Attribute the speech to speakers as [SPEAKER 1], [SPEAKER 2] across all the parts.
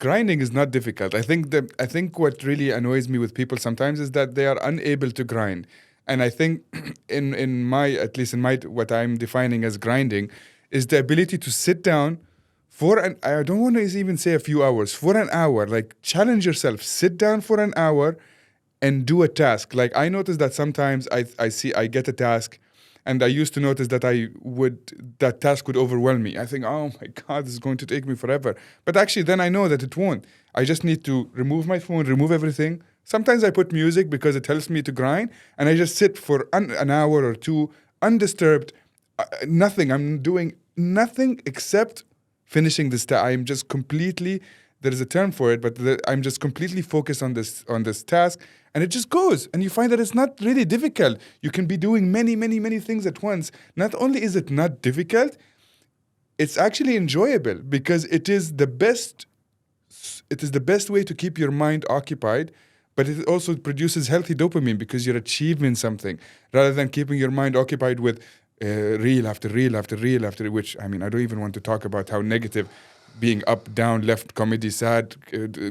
[SPEAKER 1] grinding is not difficult. I think what really annoys me with people sometimes is that they are unable to grind. And I think in my, at least in my, what I'm defining as grinding is the ability to sit down for I don't want to even say a few hours, for an hour, like challenge yourself, sit down for an hour and do a task. Like I notice that sometimes I get a task, and I used to notice that that task would overwhelm me. I think, oh my God, this is going to take me forever. But actually then I know that it won't. I just need to remove my phone, remove everything. Sometimes I put music because it helps me to grind, and I just sit for an hour or two undisturbed, nothing. I'm doing nothing except finishing this task. I'm just completely, there is a term for it, but I'm just completely focused on this task, and it just goes. And you find that it's not really difficult. You can be doing many, many, many things at once. Not only is it not difficult, it's actually enjoyable because it is the best way to keep your mind occupied, but it also produces healthy dopamine because you're achieving something rather than keeping your mind occupied with reel after reel after reel after, which, I mean, I don't even want to talk about how negative being up, down, left, comedy, sad,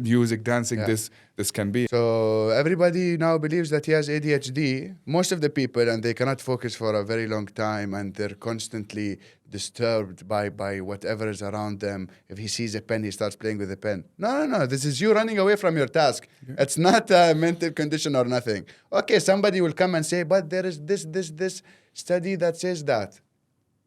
[SPEAKER 1] music, dancing, this can be.
[SPEAKER 2] So everybody now believes that he has ADHD, most of the people, and they cannot focus for a very long time, and they're constantly disturbed by whatever is around them. If he sees a pen, he starts playing with the pen. No. This is you running away from your task. Yeah. It's not a mental condition or nothing. Okay, somebody will come and say, but there is this study that says that.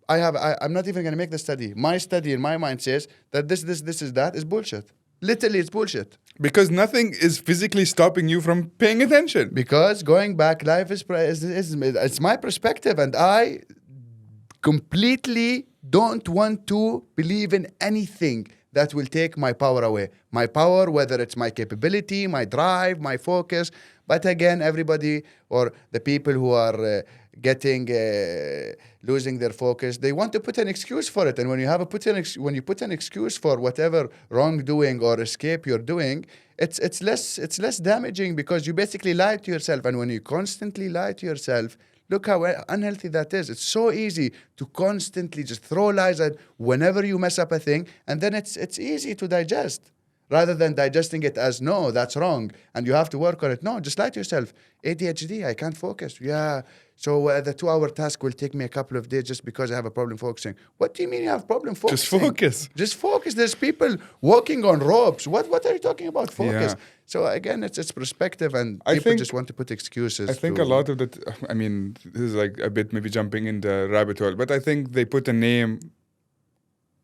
[SPEAKER 2] I'm not even going to make the study. My study in my mind says that this is that is bullshit. Literally, it's bullshit.
[SPEAKER 1] Because nothing is physically stopping you from paying attention.
[SPEAKER 2] Because going back, life is it's my perspective, and I completely don't want to believe in anything that will take my power away. My power, whether it's my capability, my drive, my focus. But again, everybody or the people who are losing their focus, they want to put an excuse for it. And when you put an excuse for whatever wrongdoing or escape you're doing, it's less damaging because you basically lie to yourself. And when you constantly lie to yourself, look how unhealthy that is. It's so easy to constantly just throw lies at whenever you mess up a thing, and then it's easy to digest. Rather than digesting it as, no, that's wrong, and you have to work on it. No, just lie to yourself. ADHD, I can't focus. Yeah, so the 2-hour task will take me a couple of days just because I have a problem focusing. What do you mean you have a problem focusing?
[SPEAKER 1] Just focus.
[SPEAKER 2] Just focus. There's people walking on ropes. What are you talking about? Focus.
[SPEAKER 1] Yeah.
[SPEAKER 2] So again, it's perspective, and people just want to put excuses.
[SPEAKER 1] I think a lot of that, I mean, this is like a bit maybe jumping in the rabbit hole, but I think they put a name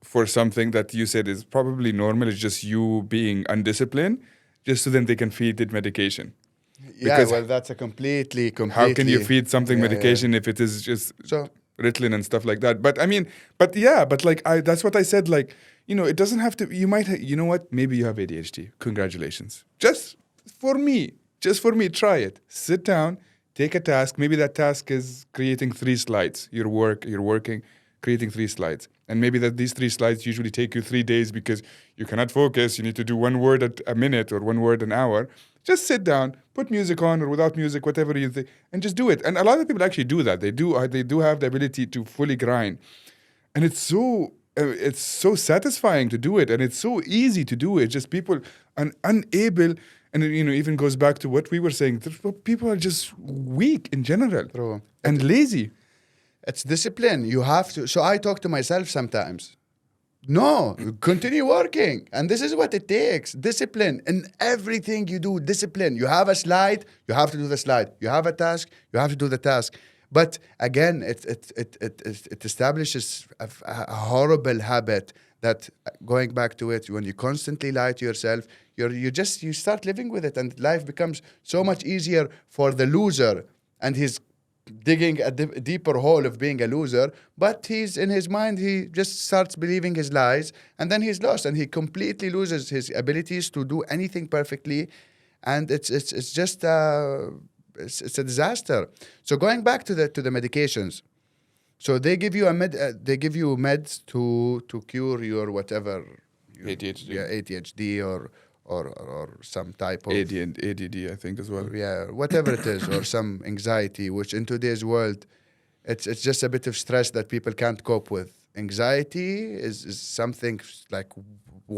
[SPEAKER 1] for something that you said is probably normal. It's just you being undisciplined, just so then they can feed it medication.
[SPEAKER 2] Because well, that's a completely.
[SPEAKER 1] How can you feed something medication if it is just Ritalin and stuff like that? But I mean, but like that's what I said. Like, you know, it doesn't have to. You might, you know what? Maybe you have ADHD. Congratulations. Just for me, try it. Sit down, take a task. Maybe that task is creating 3 slides. You're working, creating 3 slides. And maybe that these 3 slides usually take you 3 days because you cannot focus. You need to do 1 word a minute or 1 word an hour. Just sit down, put music on or without music, whatever you think, and just do it. And a lot of people actually do that. They do have the ability to fully grind, and it's so satisfying to do it, and it's so easy to do it. Just people are unable, and you know, even goes back to what we were saying. People are just weak in general.
[SPEAKER 2] True.
[SPEAKER 1] And lazy.
[SPEAKER 2] It's discipline. You have to. So I talk to myself sometimes. No, continue working. And this is what it takes. Discipline. In everything you do, discipline. You have a slide, you have to do the slide. You have a task, you have to do the task. But again, it establishes a horrible habit that, going back to it, when you constantly lie to yourself, you start living with it, and life becomes so much easier for the loser. And he's digging a deeper hole of being a loser, but he's in his mind, he just starts believing his lies, and then he's lost, and he completely loses his abilities to do anything perfectly, and it's just it's a disaster. So going back to the medications, so they give you meds to cure your whatever ADHD or some type of
[SPEAKER 1] ADD, I think, as well.
[SPEAKER 2] Yeah, whatever it is, or some anxiety, which in today's world, it's just a bit of stress that people can't cope with. Anxiety is something like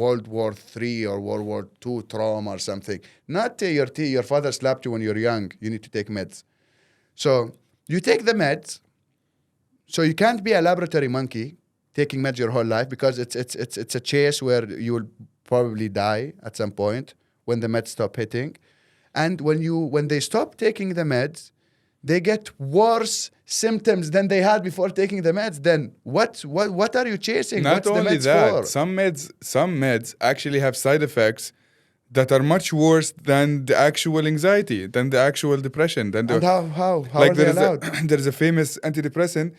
[SPEAKER 2] World War III or World War II trauma or something. Not your father slapped you when you're young. You need to take meds. So you take the meds. So you can't be a laboratory monkey taking meds your whole life, because it's a chase where you will probably die at some point when the meds stop hitting. And when they stop taking the meds, they get worse symptoms than they had before taking the meds. Then what are you chasing?
[SPEAKER 1] Not
[SPEAKER 2] What's the
[SPEAKER 1] only
[SPEAKER 2] meds
[SPEAKER 1] that,
[SPEAKER 2] for?
[SPEAKER 1] some meds actually have side effects that are much worse than the actual anxiety, than the actual depression, than the
[SPEAKER 2] And how
[SPEAKER 1] like
[SPEAKER 2] are they
[SPEAKER 1] there is
[SPEAKER 2] allowed?
[SPEAKER 1] there is a famous antidepressant.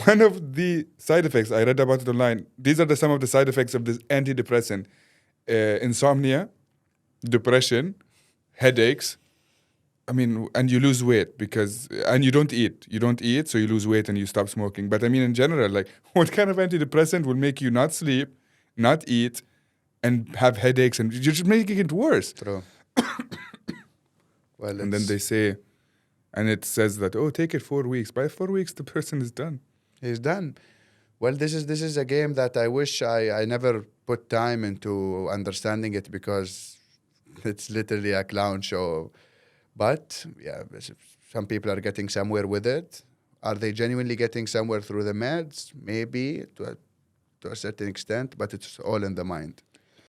[SPEAKER 1] One of the side effects, I read about it online. These are some of the side effects of this antidepressant: insomnia, depression, headaches. I mean, and you lose weight and you don't eat. You don't eat, so you lose weight and you stop smoking. But I mean, in general, like, what kind of antidepressant will make you not sleep, not eat, and have headaches, and you're just making it worse?
[SPEAKER 2] True. Well,
[SPEAKER 1] And then they say, and it says that, oh, take it 4 weeks. By 4 weeks, the person is done.
[SPEAKER 2] he's done. Well, this is a game that I wish I never put time into understanding it, because it's literally a clown show. But yeah, some people are getting somewhere with it. Are they genuinely getting somewhere through the meds? Maybe to a certain extent, but it's all in the mind.